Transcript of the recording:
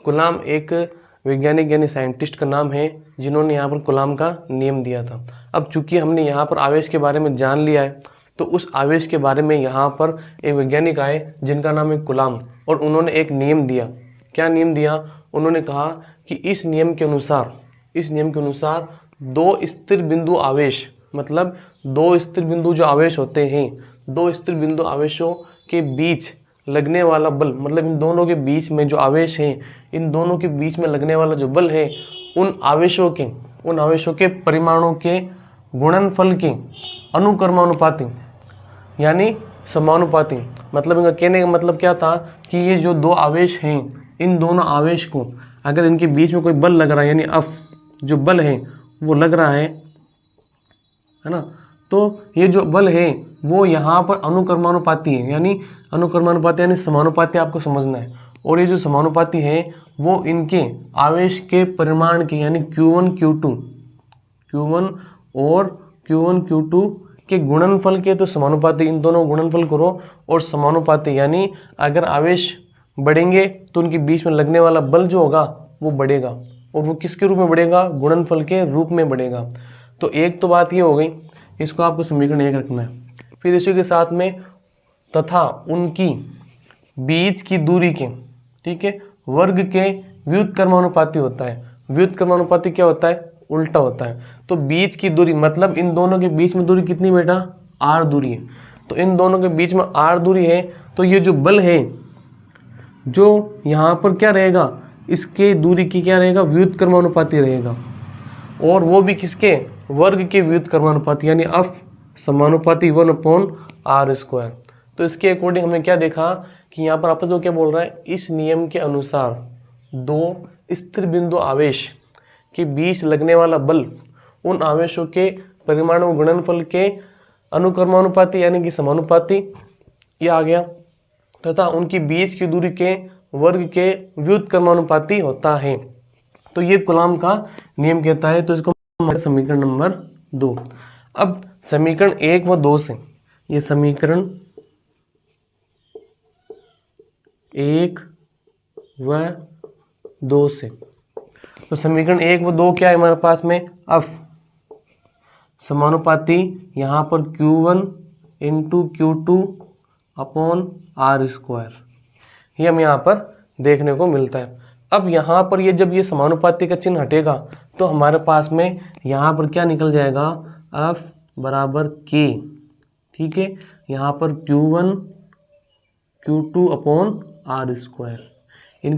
Coulomb एक वैज्ञानिक यानी साइंटिस्ट का नाम है जिन्होंने यहाँ पर कूलाम का नियम दिया था। अब चूंकि हमने यहाँ पर आवेश के बारे में जान लिया है, तो उस आवेश के बारे में यहाँ पर एक वैज्ञानिक आए जिनका नाम है कूलाम, और उन्होंने एक नियम दिया। क्या नियम दिया? उन्होंने कहा कि इस नियम के अनुसार दो स्थिर बिंदु आवेश, मतलब दो स्थिर बिंदु जो आवेश होते हैं, दो स्थिर बिंदु आवेशों के बीच लगने वाला बल, मतलब इन दोनों के बीच में जो आवेश हैं, इन दोनों के बीच में लगने वाला जो बल है, उन आवेशों के परिमाणों के गुणनफल के अनुक्रमानुपाती यानी समानुपाती। मतलब इनका कहने का मतलब क्या था कि ये जो दो आवेश हैं, इन दोनों आवेश को अगर इनके बीच में कोई बल लग रहा है, यानी F जो बल है वो लग रहा है ना, तो ये जो बल है वो यहाँ पर अनुक्रमानुपाती है, यानी समानुपाती आपको समझना है। और ये जो समानुपाती है वो इनके आवेश के परिमाण के, यानी Q1 और Q2 के गुणनफल के तो समानुपाती। इन दोनों गुणनफल करो और समानुपाती, यानी अगर आवेश बढ़ेंगे तो उनके बीच में लगने वाला बल जो होगा वो बढ़ेगा, और वो किसके रूप में बढ़ेगा? गुणनफल के रूप में बढ़ेगा। तो एक तो बात ये हो गई, इसको आपको समीकरण 1 रखना है। फिर इसी के साथ में तथा उनकी बीच की दूरी के, ठीक है, वर्ग के व्युत्क्रमानुपाती होता है। व्युत्क्रमानुपाती क्या होता है? उल्टा होता है। तो बीच की दूरी मतलब इन दोनों के बीच में दूरी कितनी बेटा? r दूरी है। तो इन दोनों के बीच में r दूरी है, तो ये जो बल है जो यहाँ पर क्या रहेगा, इसके दूरी की क्या रहेगा? व्युत्क्रमानुपाती रहेगा, और वो भी किसके? वर्ग के व्युत्क्रमानुपाती, यानी F समानुपाती 1/r²। तो इसके अकॉर्डिंग हमने क्या देखा कि यहाँ पर आपस में क्या बोल रहा है? इस नियम के अनुसार दो स्थिर बिंदु आवेश के बीच लगने वाला बल उन आवेशों के परिमाणु गुणनफल के अनुक्रमानुपाती यानी कि समानुपाती, ये आ गया, तथा उनकी बीच की दूरी के वर्ग के व्युत्क्रमानुपाती होता है। तो ये कूलाम का नियम कहता है। तो इसको समीकरण नंबर 2। अब समीकरण 1 व 2 से, ये समीकरण 1 व 2 से, तो समीकरण 1 व 2 क्या है हमारे पास में? F समानुपाती यहाँ पर Q1 × Q2/r², ये हम यहाँ पर देखने को मिलता है। अब यहाँ पर ये जब ये समानुपाती का चिन्ह हटेगा तो हमारे पास में यहाँ पर क्या निकल जाएगा? F = K, ठीक है, यहाँ पर Q1 Q2/r²।